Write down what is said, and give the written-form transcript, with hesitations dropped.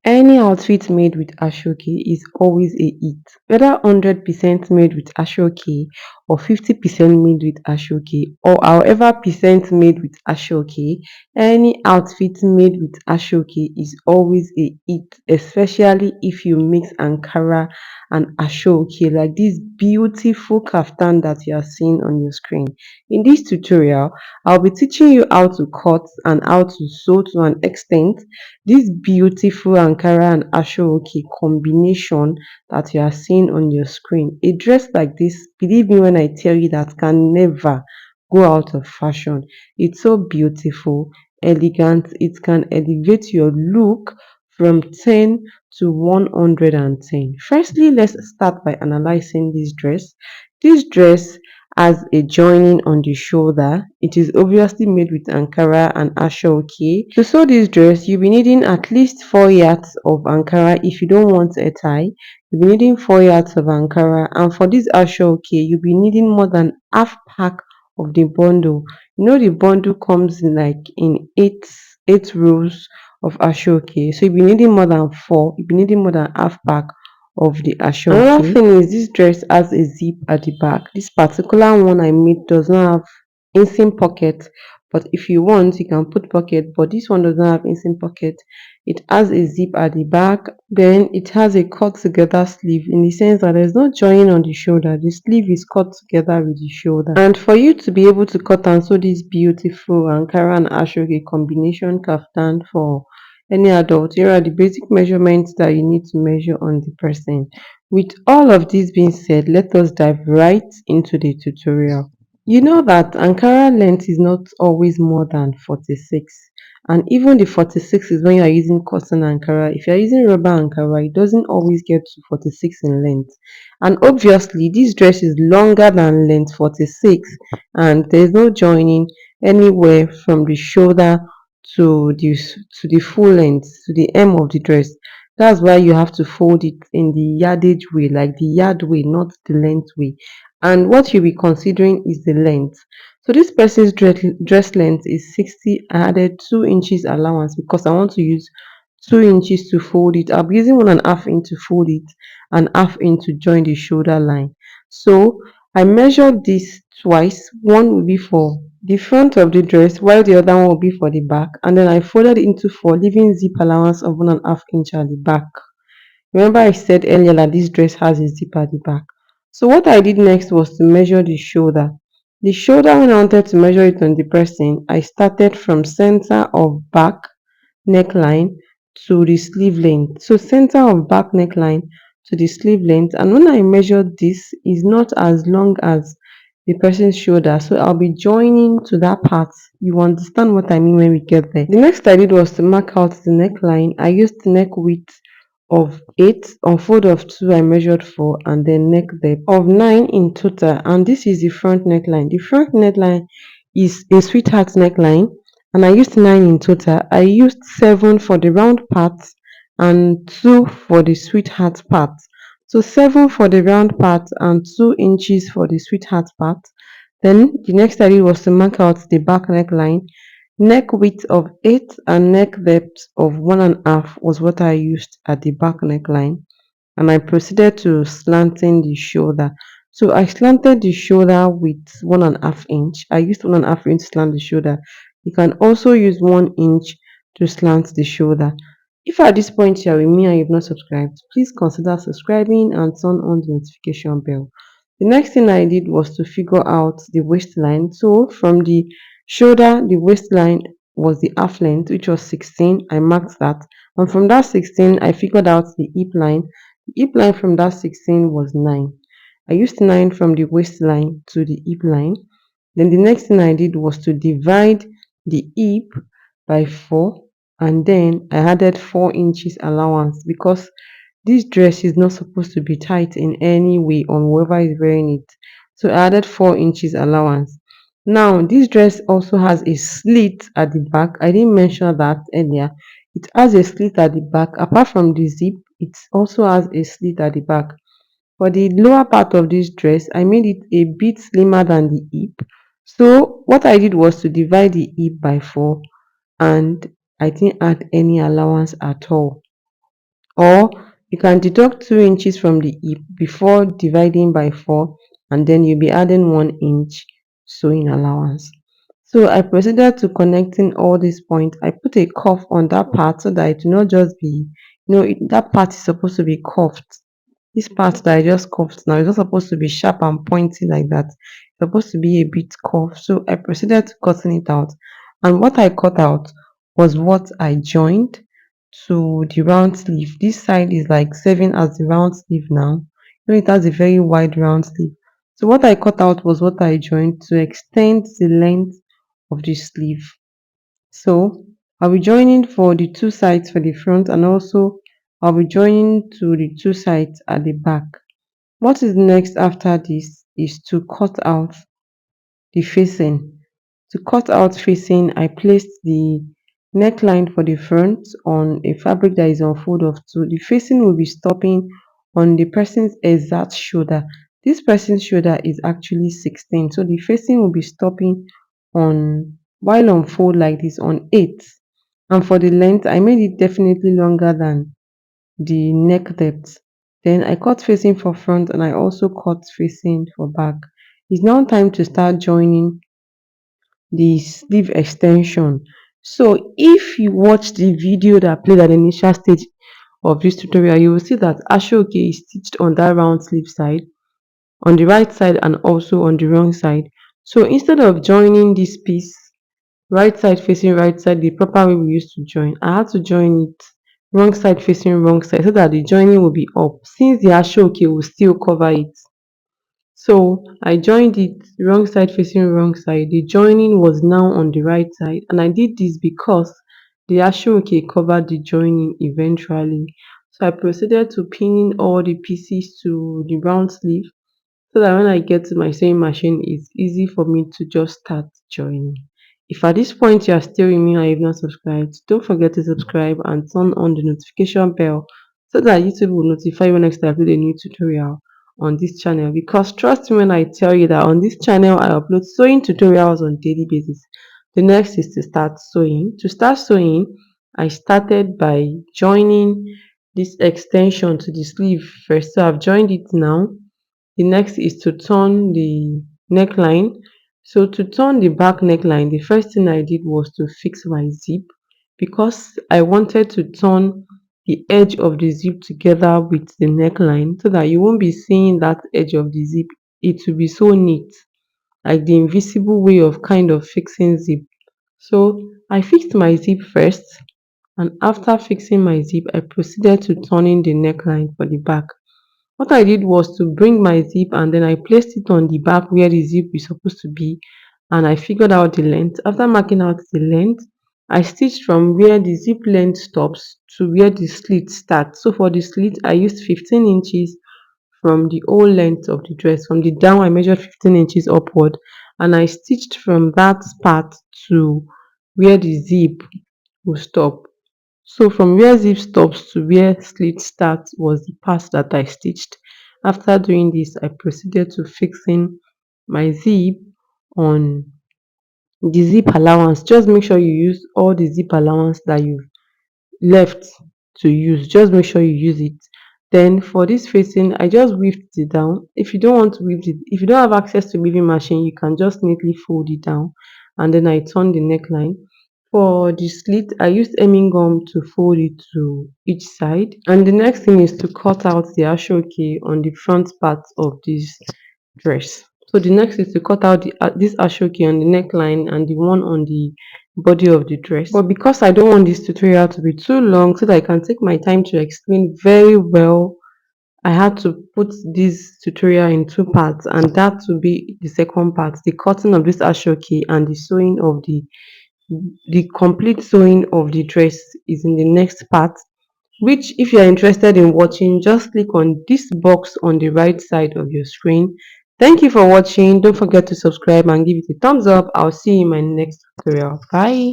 Any outfit made with Ashoke is always a hit. Whether 100% made with Ashoke or 50% made with Ashoke or however percent made with Ashoke, any outfit made with Ashoke is always a hit, especially if you mix Ankara and Ashoke like this beautiful kaftan that you are seeing on your screen. In this tutorial, I'll be teaching you how to cut and how to sew to an extent this beautiful Ankara and Ashoke combination that you are seeing on your screen. A dress like this, believe me when I tell you that can never go out of fashion. It's so beautiful, elegant, it can elevate your look from 10 to 110. Firstly, let's start by analyzing this dress. This dress has a joining on the shoulder. It is obviously made with Ankara and Ashoke. To sew this dress, you'll be needing at least 4 yards of Ankara if you don't want a tie. You'll be needing 4 yards of Ankara, and for this Ashoke, you'll be needing more than half pack of the bundle. You know the bundle comes in like in eight rows of Ashoke. So you'll be needing more than four, you'll be needing more than half pack of the Another thing is this dress has a zip at the back. This particular one I made does not have inseam pocket, but if you want you can put pocket, but this one does not have inseam pocket. It has a zip at the back, then it has a cut together sleeve in the sense that there's no joining on the shoulder. The sleeve is cut together with the shoulder, and for you to be able to cut and sew this beautiful Ankara and Ashoke combination kaftan for any adult, here are the basic measurements that you need to measure on the person. With all of this being said, let us dive right into the tutorial. You know that Ankara length is not always more than 46, and even the 46 is when you are using cotton Ankara. If you are using rubber Ankara, it doesn't always get to 46 in length. And obviously, this dress is longer than length 46, and there is no joining anywhere from the shoulder to the full length, to the hem of the dress. That's why you have to fold it in the yardage way, like the yard way, not the length way. And what you'll be considering is the length. So this person's dress length is 60. I added 2 inches allowance because I want to use 2 inches to fold it. I'll be using 1.5 inch to fold it and half inch to join the shoulder line. So I measured this twice. One will be for the front of the dress while the other one will be for the back, and then I folded it into four, leaving zip allowance of 1.5 inch at the back. Remember I said earlier that this dress has a zip at the back. So what I did next was to measure the shoulder. The shoulder, when I wanted to measure it on the person, I started from center of back neckline to the sleeve length. So center of back neckline to the sleeve length, and when I measured this is not as long as the person's shoulder, so I'll be joining to that part. You understand what I mean when we get there. The next I did was to mark out the neckline. I used neck width of 8 on fold of 2 I measured 4, and then neck depth of 9 in total. And this is the front neckline. The front neckline is a sweetheart neckline, and I used 9 in total. I used 7 for the round part and 2 for the sweetheart part. So 7 for the round part and 2 inches for the sweetheart part. Then the next I did was to mark out the back neckline. Neck width of 8 and neck depth of 1.5 was what I used at the back neckline, and I proceeded to slanting the shoulder. So I slanted the shoulder with 1.5 inch. I used 1.5 inch to slant the shoulder. You can also use 1 inch to slant the shoulder. If at this point you are with me and you've not subscribed, please consider subscribing and turn on the notification bell. The next thing I did was to figure out the waistline. So from the shoulder, the waistline was the half length, which was 16. I marked that. And from that 16, I figured out the hip line. The hip line from that 16 was 9. I used 9 from the waistline to the hip line. Then the next thing I did was to divide the hip by 4, and then I added 4 inches allowance because this dress is not supposed to be tight in any way on whoever is wearing it. So I added 4 inches allowance. Now this dress also has a slit at the back. I didn't mention that earlier. It has a slit at the back. Apart from the zip, it also has a slit at the back. For the lower part of this dress, I made it a bit slimmer than the hip. So what I did was to divide the hip by 4, and I didn't add any allowance at all. Or you can deduct 2 inches from the hip before dividing by 4, and then you'll be adding 1 inch sewing allowance. So I proceeded to connecting all these points. I put a cuff on that part so that it will not just be, that part is supposed to be cuffed. This part that I just cuffed now is not supposed to be sharp and pointy like that. It's supposed to be a bit curved. So I proceeded to cutting it out. And what I cut out was what I joined to the round sleeve. This side is like serving as the round sleeve now. It has a very wide round sleeve. So what I cut out was what I joined to extend the length of the sleeve. So I'll be joining for the two sides for the front, and also I'll be joining to the two sides at the back. What is next after this is to cut out the facing. To cut out facing, I placed the neckline for the front on a fabric that is on fold of two. The facing will be stopping on the person's exact shoulder. This person's shoulder is actually 16, so the facing will be stopping on, while on fold like this, on 8. And for the length, I made it definitely longer than the neck depth. Then I cut facing for front and I also cut facing for back. It's now time to start joining the sleeve extension. So if you watch the video that played at the initial stage of this tutorial, you will see that Ashoke is stitched on that round sleeve side, on the right side and also on the wrong side. So instead of joining this piece right side facing right side the proper way we used to join, I had to join it wrong side facing wrong side so that the joining will be up, since the Ashoke will still cover it. So I joined it wrong side facing wrong side. The joining was now on the right side, and I did this because the Ashoke covered the joining eventually. So I proceeded to pinning all the pieces to the round sleeve so that when I get to my sewing machine, it's easy for me to just start joining. If at this point you are still with me and you've not subscribed, don't forget to subscribe and turn on the notification bell so that YouTube will notify you when next I upload a new tutorial on this channel. Because trust me when I tell you that on this channel I upload sewing tutorials on daily basis. The next is to start sewing. To start sewing, I started by joining this extension to the sleeve first. So I've joined it now. The next is to turn the neckline. So to turn the back neckline, the first thing I did was to fix my zip, because I wanted to turn the edge of the zip together with the neckline so that you won't be seeing that edge of the zip. It will be so neat, like the invisible way of kind of fixing zip. So I fixed my zip first, and after fixing my zip, I proceeded to turning the neckline for the back. What I did was to bring my zip and then I placed it on the back where the zip is supposed to be, and I figured out the length. After marking out the length, I stitched from where the zip length stops to where the slit starts. So for the slit, I used 15 inches from the whole length of the dress. From the down, I measured 15 inches upward, and I stitched from that part to where the zip will stop. So from where zip stops to where slit starts was the part that I stitched. After doing this, I proceeded to fixing my zip on the zip allowance. Just make sure you use all the zip allowance that you've left to use. Just make sure you use it. Then for this facing, I just weaved it down. If you don't want to weave it, if you don't have access to weaving machine, you can just neatly fold it down, and then I turn the neckline. For the slit, I used hemming gum to fold it to each side. And the next thing is to cut out the ashoke on the front part of this dress. So the next is to cut out this ashoke on the neckline and the one on the body of the dress. But because I don't want this tutorial to be too long, so that I can take my time to explain very well, I had to put this tutorial in two parts, and that will be the second part, the cutting of this ashoke and the sewing of the complete sewing of the dress is in the next part, which if you are interested in watching, just click on this box on the right side of your screen. Thank you for watching. Don't forget to subscribe and give it a thumbs up. I'll see you in my next tutorial. Bye.